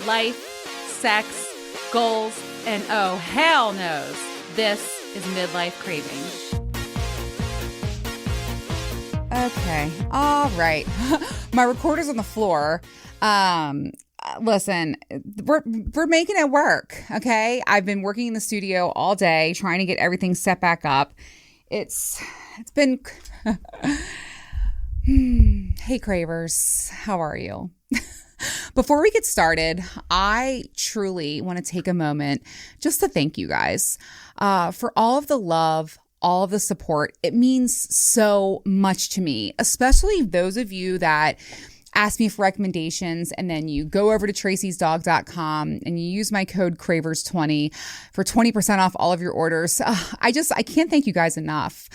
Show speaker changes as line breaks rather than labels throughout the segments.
life, sex, goals, and oh, hell knows, this is Midlife Craving. Okay, all right. My recorder's on the floor. Listen, we're making it work, okay? I've been working in the studio all day trying to get everything set back up. It's been... Hey, Cravers, how are you? Before we get started, I truly want to take a moment just to thank you guys for all of the love, all of the support. It means so much to me, especially those of you that ask me for recommendations and then you go over to tracysdog.com and you use my code CRAVERS20 for 20% off all of your orders. I can't thank you guys enough.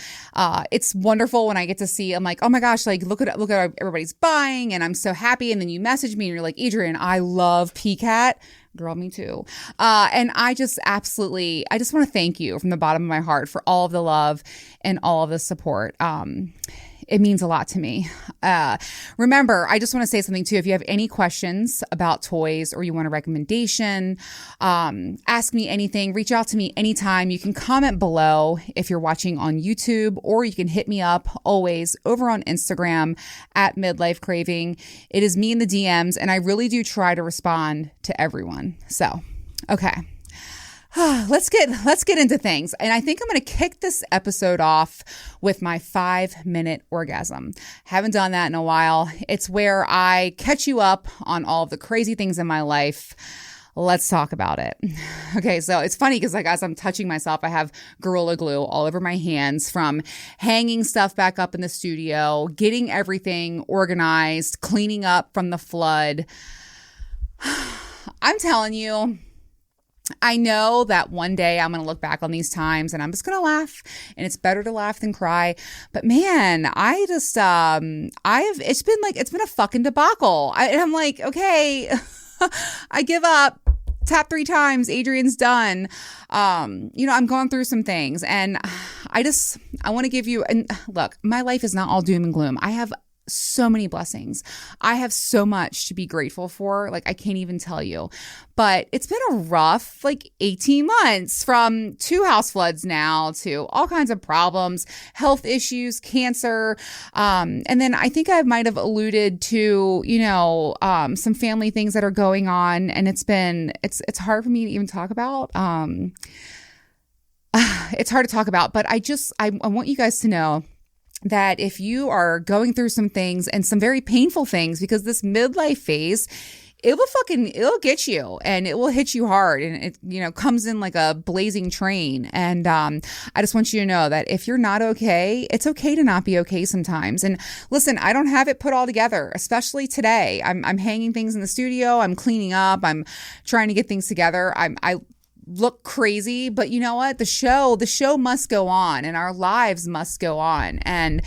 It's wonderful when I get to see, I'm like, oh my gosh, like look at everybody's buying and I'm so happy. And then you message me and you're like, Adrienne, I love PCAT. Girl, me too. And I just want to thank you from the bottom of my heart for all of the love and all of the support. It means a lot to me. Remember, I just want to say something too. If you have any questions about toys or you want a recommendation, ask me anything, reach out to me anytime. You can comment below if you're watching on YouTube, or you can hit me up always over on Instagram at Midlife Craving. It is me in the DMs, and I really do try to respond to everyone. So, okay. Let's get into things. And I think I'm going to kick this episode off with my 5-minute orgasm. Haven't done that in a while. It's where I catch you up on all of the crazy things in my life. Let's talk about it. Okay, so it's funny because like as I'm touching myself, I have Gorilla Glue all over my hands from hanging stuff back up in the studio, getting everything organized, cleaning up from the flood. I'm telling you, I know that one day I'm going to look back on these times and I'm just going to laugh, and it's better to laugh than cry. But man, it's been a fucking debacle. I'm like, okay, I give up. Tap 3 times. Adrienne's done. I'm going through some things, and I want to give you, and look, my life is not all doom and gloom. I have so many blessings. I have so much to be grateful for. Like, I can't even tell you, but it's been a rough, 18 months, from 2 house floods now to all kinds of problems, health issues, cancer. And then I think I might have alluded to, some family things that are going on, and it's hard for me to even talk about. It's hard to talk about, but I want you guys to know that if you are going through some things, and some very painful things, because this midlife phase, it'll get you, and it will hit you hard, and it, comes in like a blazing train. And I just want you to know that if you're not okay, it's okay to not be okay sometimes. And listen, I don't have it put all together, especially today. I'm hanging things in the studio. I'm cleaning up. I'm trying to get things together. I look crazy, but you know what? The show must go on, and our lives must go on. And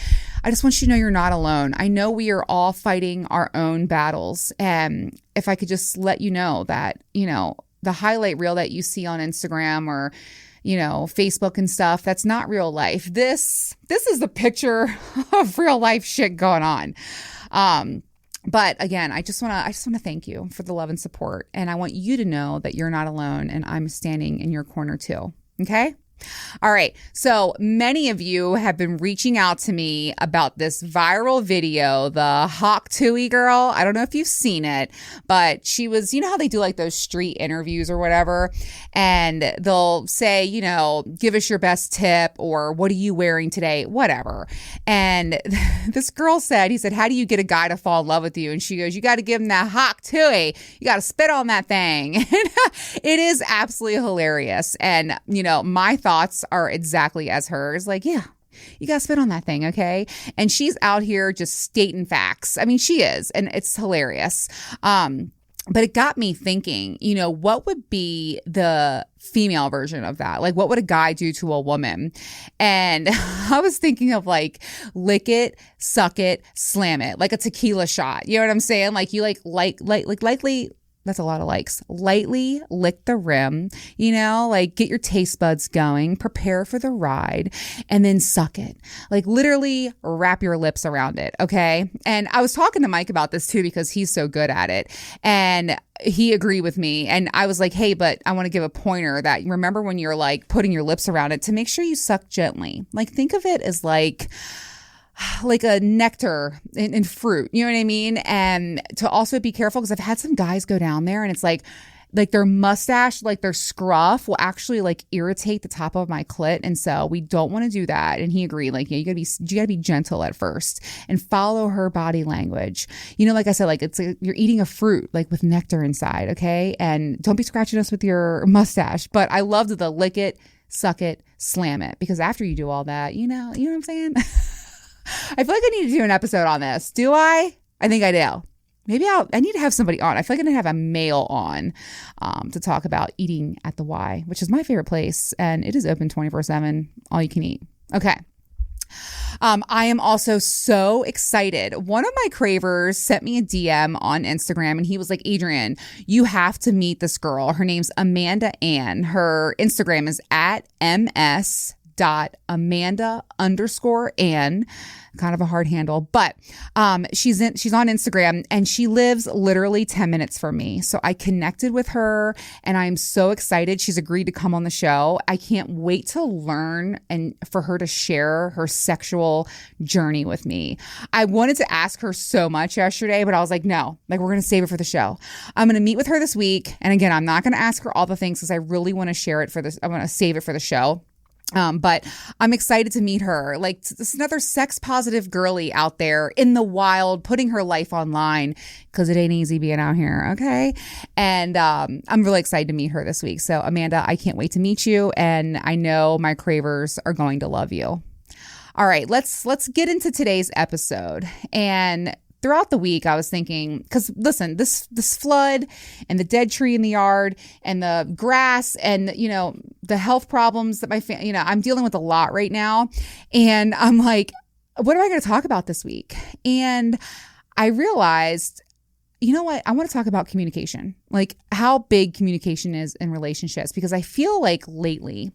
I just want you to know you're not alone. I know we are all fighting our own battles. And if I could just let you know that, the highlight reel that you see on Instagram or, Facebook and stuff, that's not real life. This is the picture of real life shit going on. But again, I just want to thank you for the love and support. And I want you to know that you're not alone, and I'm standing in your corner too. Okay? All right. So many of you have been reaching out to me about this viral video, the Hawk Tuohy girl. I don't know if you've seen it, but she was, how they do like those street interviews or whatever, and they'll say, give us your best tip, or what are you wearing today? Whatever. And this girl said, how do you get a guy to fall in love with you? And she goes, you got to give him that Hawk Tuohy. You got to spit on that thing. It is absolutely hilarious. And, my thoughts are exactly as hers. Like, yeah, you got to spit on that thing, okay? And she's out here just stating facts. I mean, she is, and it's hilarious. But it got me thinking, what would be the female version of that? Like, what would a guy do to a woman? And I was thinking of lick it, suck it, slam it, like a tequila shot. You know what I'm saying? Like you likely That's a lot of likes. Lightly lick the rim, like get your taste buds going, prepare for the ride, and then suck it. Like literally wrap your lips around it. Okay. And I was talking to Mike about this too, because he's so good at it. And he agreed with me. And I was like, hey, but I want to give a pointer that remember when you're like putting your lips around it to make sure you suck gently. Like think of it as like a nectar in fruit, you know what I mean? And to also be careful, because I've had some guys go down there and it's like their mustache, like their scruff will actually like irritate the top of my clit. And so we don't want to do that. And he agreed, like, yeah, you gotta be gentle at first and follow her body language. Like I said, like you're eating a fruit, like with nectar inside. Okay. And don't be scratching us with your mustache. But I loved the lick it, suck it, slam it, because after you do all that, you know what I'm saying? I feel like I need to do an episode on this. Do I? I think I do. Maybe I need to have somebody on. I feel like I need to have a male on to talk about eating at the Y, which is my favorite place. And it is open 24/7, all you can eat. Okay. I am also so excited. One of my cravers sent me a DM on Instagram and he was like, Adrienne, you have to meet this girl. Her name's Amanda Ann. Her Instagram is at ms.amanda_Ann. Kind of a hard handle, but she's on Instagram and she lives literally 10 minutes from me. So I connected with her and I'm so excited. She's agreed to come on the show. I can't wait to learn and for her to share her sexual journey with me. I wanted to ask her so much yesterday, but I was like, no, like we're going to save it for the show. I'm going to meet with her this week. And again, I'm not going to ask her all the things because I really want to share it for this. I want to save it for the show. But I'm excited to meet her. Like this another sex positive girly out there in the wild, putting her life online because it ain't easy being out here. Okay. And I'm really excited to meet her this week. So Amanda, I can't wait to meet you. And I know my cravers are going to love you. All right, let's get into today's episode. And throughout the week, I was thinking, because listen, this flood and the dead tree in the yard and the grass and, the health problems that I'm dealing with a lot right now. And I'm like, what am I going to talk about this week? And I realized, you know what? I want to talk about communication, like how big communication is in relationships, because I feel like lately,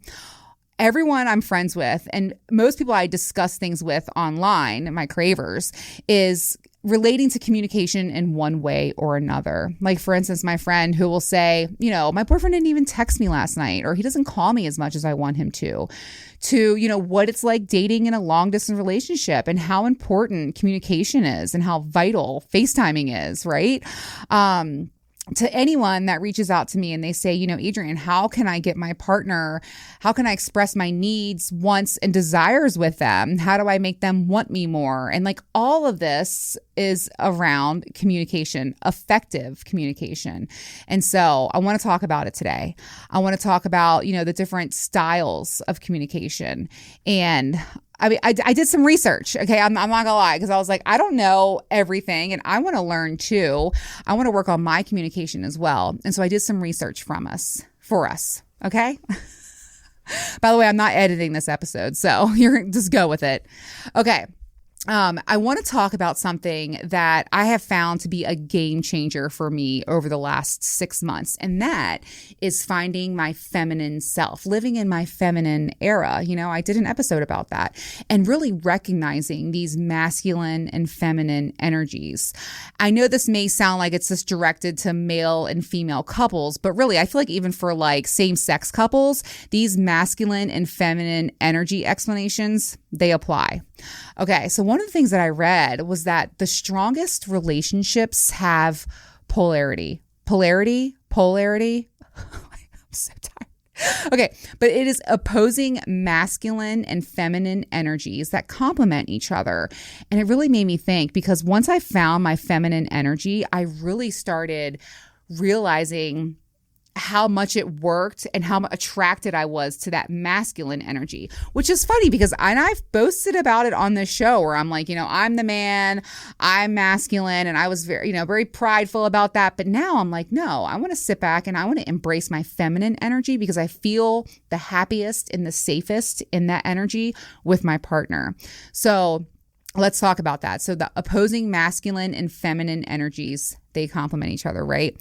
everyone I'm friends with and most people I discuss things with online, my cravers, is relating to communication in one way or another. Like, for instance, my friend who will say, my boyfriend didn't even text me last night, or he doesn't call me as much as I want him to, what it's like dating in a long distance relationship and how important communication is and how vital FaceTiming is, right? To anyone that reaches out to me and they say, Adrienne, how can I get my partner? How can I express my needs, wants, and desires with them? How do I make them want me more? And like all of this is around communication, effective communication. And so I want to talk about it today. I want to talk about, the different styles of communication. And I mean, I did some research. Okay. I'm not gonna lie, because I was like, I don't know everything and I want to learn too. I want to work on my communication as well. And so I did some research for us. Okay. By the way, I'm not editing this episode, so you're just go with it. Okay. I want to talk about something that I have found to be a game changer for me over the last 6 months. And that is finding my feminine self, living in my feminine era. I did an episode about that and really recognizing these masculine and feminine energies. I know this may sound like it's just directed to male and female couples, but really I feel like even for like same sex couples, these masculine and feminine energy explanations, they apply. Okay, so one of the things that I read was that the strongest relationships have polarity. Polarity. I'm so tired. Okay, but it is opposing masculine and feminine energies that complement each other. And it really made me think, because once I found my feminine energy, I really started realizing how much it worked and how attracted I was to that masculine energy, which is funny because I've boasted about it on this show where I'm like, I'm the man, I'm masculine. And I was very, very prideful about that. But now I'm like, no, I want to sit back and I want to embrace my feminine energy because I feel the happiest and the safest in that energy with my partner. So let's talk about that. So the opposing masculine and feminine energies, they complement each other, right?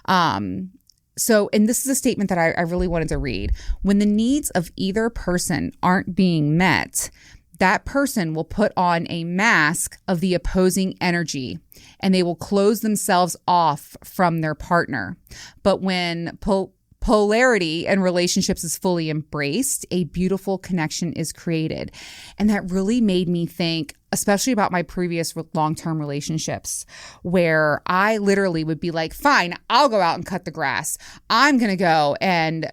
And this is a statement that I really wanted to read. When the needs of either person aren't being met, that person will put on a mask of the opposing energy and they will close themselves off from their partner. But when polarity in relationships is fully embraced, a beautiful connection is created. And that really made me think, especially about my previous long-term relationships, where I literally would be like, fine, I'll go out and cut the grass. I'm going to go and,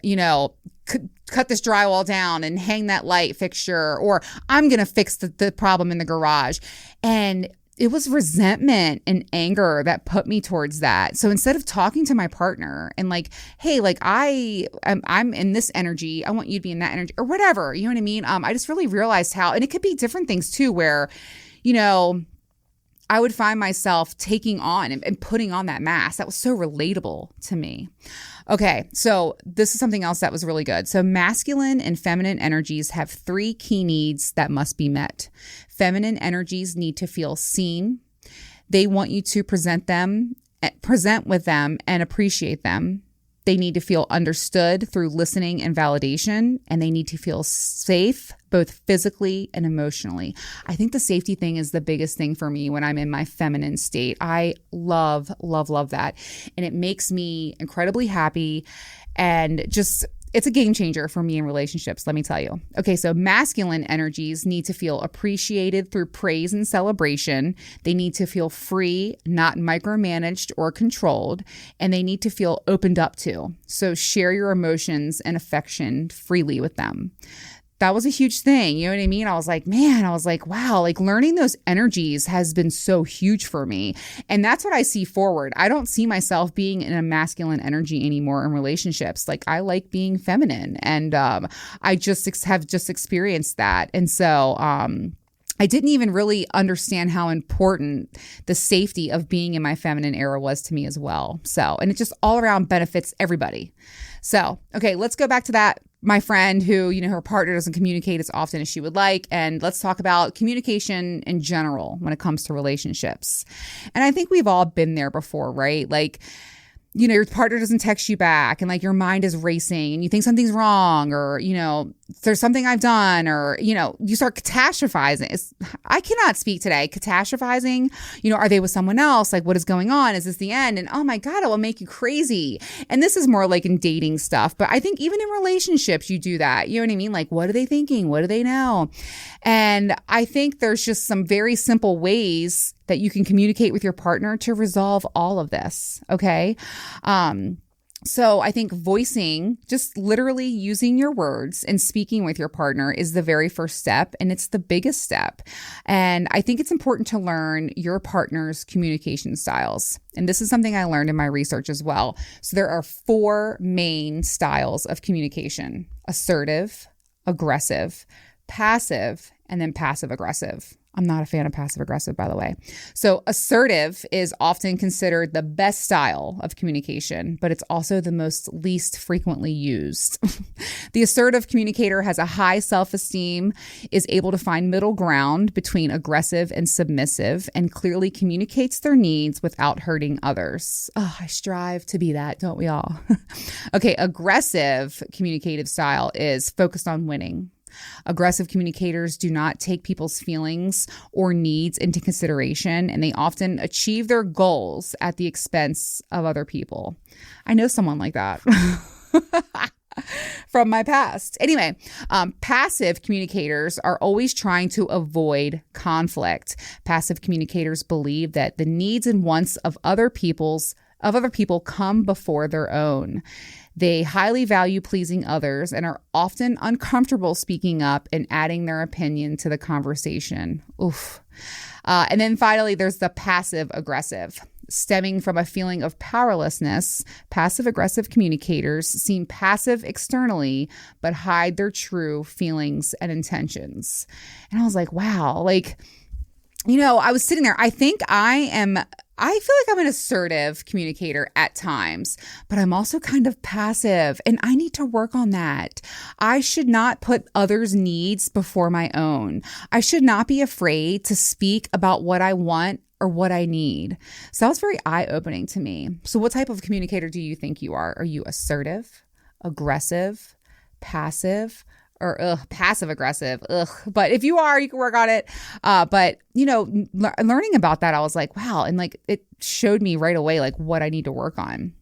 cut this drywall down and hang that light fixture, or I'm going to fix the problem in the garage. And it was resentment and anger that put me towards that. So instead of talking to my partner and like, hey, like I'm in this energy, I want you to be in that energy or whatever, you know what I mean? I just really realized how, and it could be different things too, where, I would find myself taking on and putting on that mask. That was so relatable to me. Okay, so this is something else that was really good. So masculine and feminine energies have 3 key needs that must be met. Feminine energies need to feel seen. They want you to present with them and appreciate them. They need to feel understood through listening and validation, and they need to feel safe, both physically and emotionally. I think the safety thing is the biggest thing for me when I'm in my feminine state. I love, love, love that. And it makes me incredibly happy and just, it's a game changer for me in relationships, let me tell you. Okay, so masculine energies need to feel appreciated through praise and celebration. They need to feel free, not micromanaged or controlled, and they need to feel opened up to. So share your emotions and affection freely with them. That was a huge thing. You know what I mean? I was like, wow, like learning those energies has been so huge for me. And that's what I see forward. I don't see myself being in a masculine energy anymore in relationships. Like I like being feminine, and I just have experienced that. And so, I didn't even really understand how important the safety of being in my feminine era was to me as well. So, and it just all around benefits everybody. So, okay, let's go back to that. My friend who, her partner doesn't communicate as often as she would like. And let's talk about communication in general when it comes to relationships. And I think we've all been there before, right? Like, your partner doesn't text you back and like your mind is racing and you think something's wrong, or, there's something I've done, or, you start catastrophizing. I cannot speak today. Catastrophizing, are they with someone else? Like, what is going on? Is this the end? And oh my God, it will make you crazy. And this is more like in dating stuff. But I think even in relationships, you do that. You know what I mean? Like, what are they thinking? What do they know? And I think there's just some very simple ways that you can communicate with your partner to resolve all of this. Okay. So I think voicing, just literally using your words and speaking with your partner is the very first step, and it's the biggest step. And I think it's important to learn your partner's communication styles. And this is something I learned in my research as well. So there are 4 main styles of communication: assertive, aggressive, passive, and then passive aggressive. I'm not a fan of passive aggressive, by the way. So assertive is often considered the best style of communication, but it's also the most least frequently used. The assertive communicator has a high self-esteem, is able to find middle ground between aggressive and submissive, and clearly communicates their needs without hurting others. Oh, I strive to be that, don't we all? Okay, aggressive communicative style is focused on winning. Aggressive communicators do not take people's feelings or needs into consideration, and they often achieve their goals at the expense of other people. I know someone like that from my past. Anyway, passive communicators are always trying to avoid conflict. Passive communicators believe that the needs and wants of other people come before their own. They highly value pleasing others and are often uncomfortable speaking up and adding their opinion to the conversation. Oof. And then finally, there's the passive aggressive. Stemming from a feeling of powerlessness, passive aggressive communicators seem passive externally, but hide their true feelings and intentions. And I was like, wow, like, I was sitting there. I think I I feel like I'm an assertive communicator at times, but I'm also kind of passive, and I need to work on that. I should not put others' needs before my own. I should not be afraid to speak about what I want or what I need. So that was very eye-opening to me. So what type of communicator do you think you are? Are you assertive, aggressive, passive, or passive aggressive? But if you are, you can work on it. But learning about that, I was like, wow. And like, it showed me right away, like what I need to work on.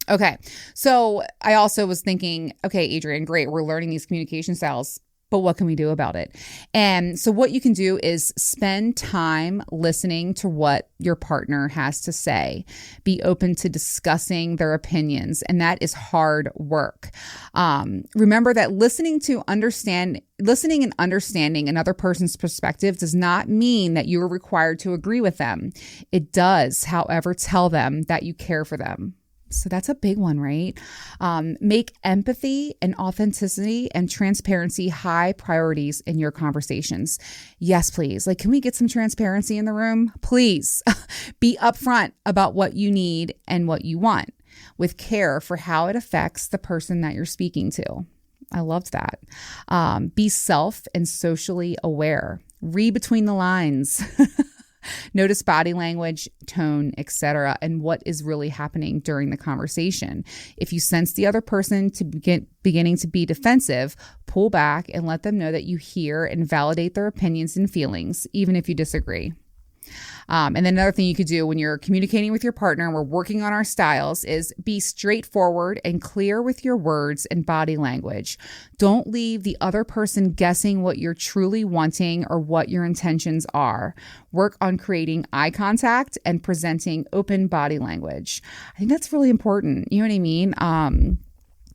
Okay. So I also was thinking, okay, Adrienne, great. We're learning these communication styles, but what can we do about it? And so what you can do is spend time listening to what your partner has to say. Be open to discussing their opinions, and that is hard work. Remember that listening and understanding another person's perspective does not mean that you are required to agree with them. It does, however, tell them that you care for them. So that's a big one, right? Make empathy and authenticity and transparency high priorities in your conversations. Yes, please. Like, can we get some transparency in the room? Please be upfront about what you need and what you want with care for how it affects the person that you're speaking to. I loved that. Be self and socially aware. Read between the lines. Notice body language, tone, etc., and what is really happening during the conversation. If you sense the other person to beginning to be defensive, pull back and let them know that you hear and validate their opinions and feelings, even if you disagree. And then another thing you could do when you're communicating with your partner and we're working on our styles is be straightforward and clear with your words and body language. Don't leave the other person guessing what you're truly wanting or what your intentions are. Work on creating eye contact and presenting open body language. I think that's really important. You know what I mean?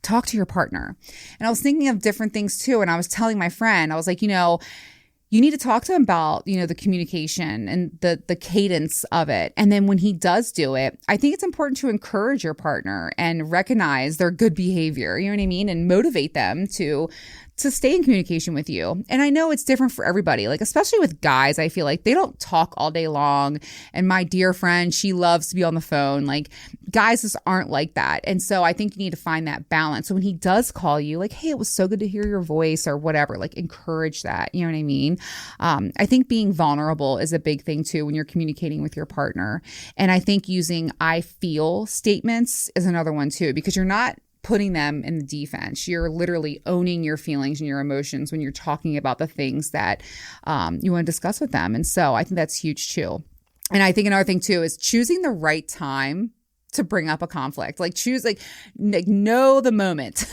Talk to your partner. And I was thinking of different things too. And I was telling my friend, I was like, you need to talk to him about, the communication and the cadence of it. And then when he does do it, I think it's important to encourage your partner and recognize their good behavior, you know what I mean? And motivate them to stay in communication with you. And I know it's different for everybody, like especially with guys, I feel like they don't talk all day long. And my dear friend, she loves to be on the phone. Like guys just aren't like that. And so I think you need to find that balance. So when he does call you, like, hey, it was so good to hear your voice or whatever, like encourage that. You know what I mean? I think being vulnerable is a big thing too when you're communicating with your partner. And I think using I feel statements is another one too, because you're not putting them in the defense. You're literally owning your feelings and your emotions when you're talking about the things that you want to discuss with them. And so I think that's huge too. And I think another thing too is choosing the right time to bring up a conflict. Like know the moment.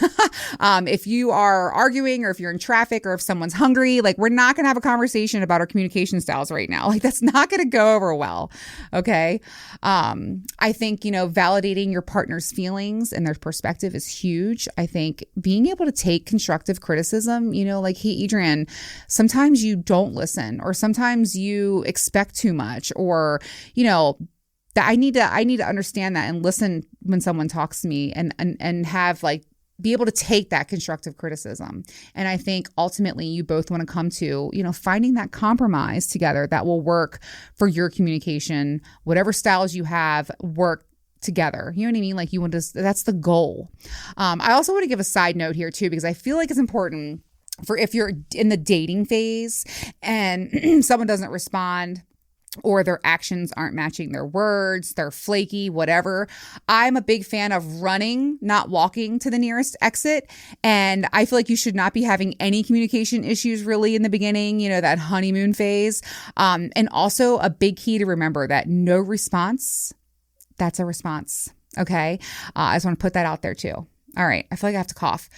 If you are arguing or if you're in traffic or if someone's hungry, like we're not going to have a conversation about our communication styles right now. Like that's not going to go over well. Okay. I think, validating your partner's feelings and their perspective is huge. I think being able to take constructive criticism, like, hey, Adrienne, sometimes you don't listen or sometimes you expect too much or, that I need to understand that and listen when someone talks to me and have be able to take that constructive criticism. And I think ultimately you both want to come to, finding that compromise together that will work for your communication, whatever styles you have work together. You know what I mean? Like you want to, that's the goal. I also want to give a side note here too, because I feel like it's important for if you're in the dating phase and someone doesn't respond, or their actions aren't matching their words, they're flaky, whatever. I'm a big fan of running, not walking to the nearest exit. And I feel like you should not be having any communication issues really in the beginning, that honeymoon phase. And also a big key to remember that no response, that's a response. Okay. I just want to put that out there too. All right. I feel like I have to cough.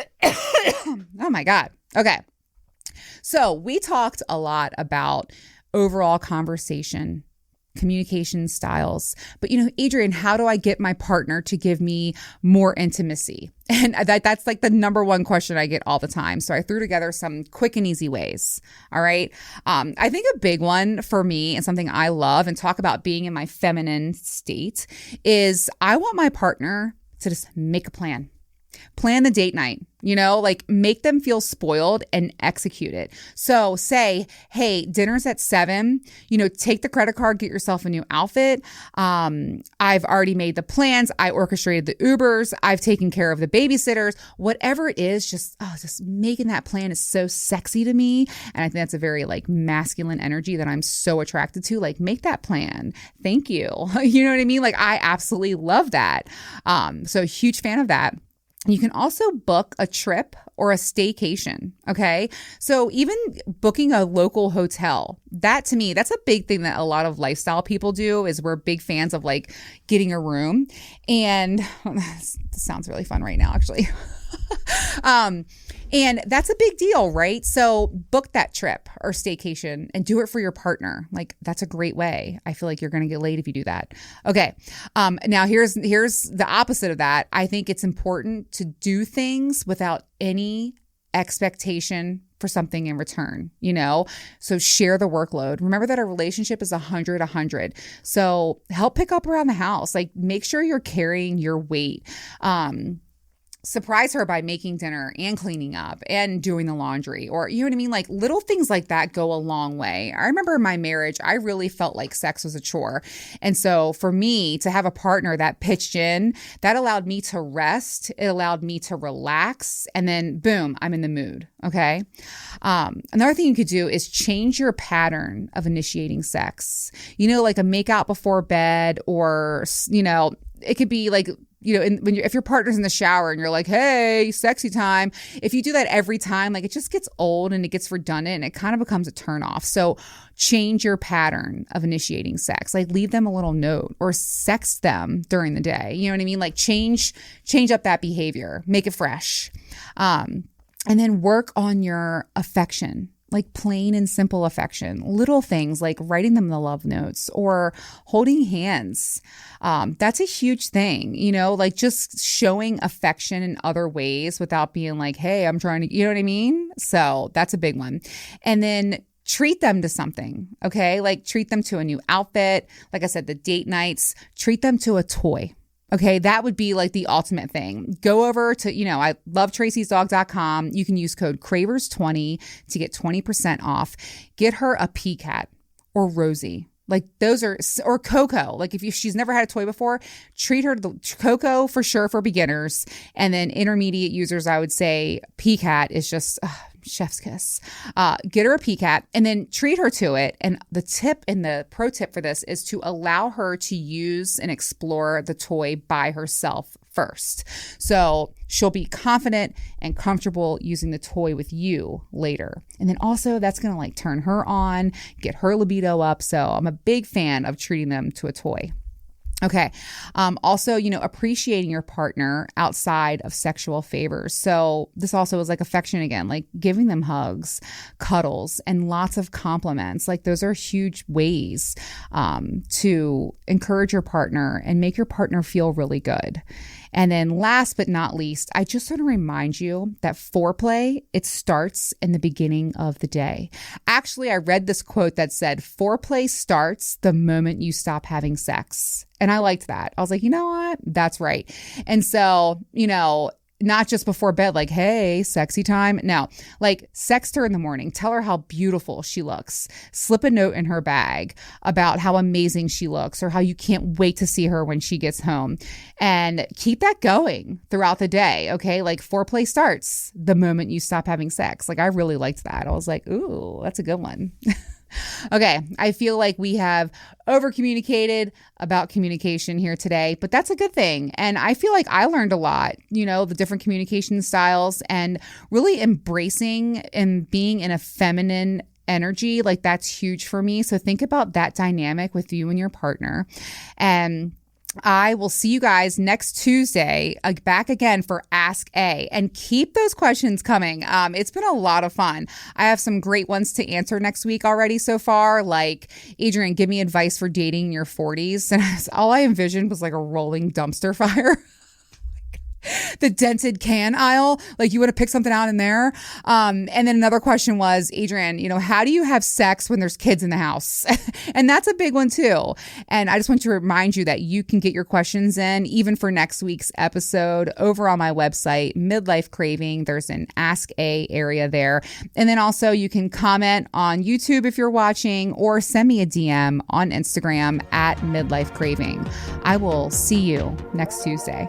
Oh my God. Okay. So we talked a lot about overall conversation, communication styles. But, Adrienne, how do I get my partner to give me more intimacy? And that's like the number one question I get all the time. So I threw together some quick and easy ways. All right. I think a big one for me and something I love and talk about being in my feminine state is I want my partner to just make a plan. plan the date night, like make them feel spoiled and execute it. So say, hey, dinner's at 7, take the credit card, get yourself a new outfit. I've already made the plans. I orchestrated the Ubers. I've taken care of the babysitters, whatever it is, just making that plan is so sexy to me. And I think that's a very like masculine energy that I'm so attracted to. Like, make that plan. Thank you. You know what I mean? Like, I absolutely love that. So huge fan of that. You can also book a trip or a staycation. Okay. So even booking a local hotel, that to me, that's a big thing that a lot of lifestyle people do, is we're big fans of like getting a room. And this sounds really fun right now, actually. And that's a big deal, right? So book that trip or staycation and do it for your partner. Like, that's a great way. I feel like you're going to get laid if you do that. Okay. Now here's the opposite of that. I think it's important to do things without any expectation for something in return, So share the workload. Remember that a relationship is 100. So help pick up around the house. Like, make sure you're carrying your weight. Surprise her by making dinner and cleaning up and doing the laundry, or you know what I mean? Like, little things like that go a long way. I remember in my marriage, I really felt like sex was a chore. And so for me to have a partner that pitched in, that allowed me to rest. It allowed me to relax. And then boom, I'm in the mood. Okay. Another thing you could do is change your pattern of initiating sex, like a make out before bed, or, it could be like, if your partner's in the shower and you're like, hey, sexy time, if you do that every time, like, it just gets old and it gets redundant and it kind of becomes a turnoff. So change your pattern of initiating sex. Like, leave them a little note or sext them during the day. You know what I mean? Like, change up that behavior, make it fresh. And then work on your affection. Like plain and simple affection, little things like writing them the love notes or holding hands. That's a huge thing, like just showing affection in other ways without being like, hey, I'm trying to, you know what I mean? So that's a big one. And then treat them to something, okay? Like, treat them to a new outfit. Like I said, the date nights, treat them to a toy. Okay, that would be like the ultimate thing. Go over to, I love tracysdog.com. You can use code Cravers20 to get 20% off. Get her a P-Cat or Rosie. Like, those are, or Coco. Like, if she's never had a toy before, treat her to Coco for sure for beginners. And then intermediate users, I would say P-Cat is just chef's kiss. Get her a P-Cat and then treat her to it. And the tip and the pro tip for this is to allow her to use and explore the toy by herself first. So she'll be confident and comfortable using the toy with you later. And then also that's going to like turn her on, get her libido up. So I'm a big fan of treating them to a toy. Okay. Also, appreciating your partner outside of sexual favors. So this also is like affection again, like giving them hugs, cuddles, and lots of compliments. Like, those are huge ways to encourage your partner and make your partner feel really good. And then last but not least, I just want to remind you that foreplay, it starts in the beginning of the day. Actually, I read this quote that said, foreplay starts the moment you stop having sex. And I liked that. I was like, you know what? That's right. And so, not just before bed, like, hey, sexy time. No, like, sext her in the morning. Tell her how beautiful she looks. Slip a note in her bag about how amazing she looks or how you can't wait to see her when she gets home. And keep that going throughout the day, okay? Like, foreplay starts the moment you stop having sex. Like, I really liked that. I was like, ooh, that's a good one. Okay, I feel like we have over communicated about communication here today, but that's a good thing. And I feel like I learned a lot, the different communication styles and really embracing and being in a feminine energy. Like, that's huge for me. So think about that dynamic with you and your partner. And I will see you guys next Tuesday, back again for Ask A, and keep those questions coming. It's been a lot of fun. I have some great ones to answer next week already so far. Like, Adrian, give me advice for dating in your 40s. And all I envisioned was like a rolling dumpster fire. The dented can aisle. Like you would have picked something out in there. And then another question was, Adrian, how do you have sex when there's kids in the house? And that's a big one too. And I just want to remind you that you can get your questions in even for next week's episode over on my website, Midlife Craving. There's an Ask A area there. And then also you can comment on YouTube if you're watching, or send me a DM on Instagram at Midlife Craving. I will see you next Tuesday.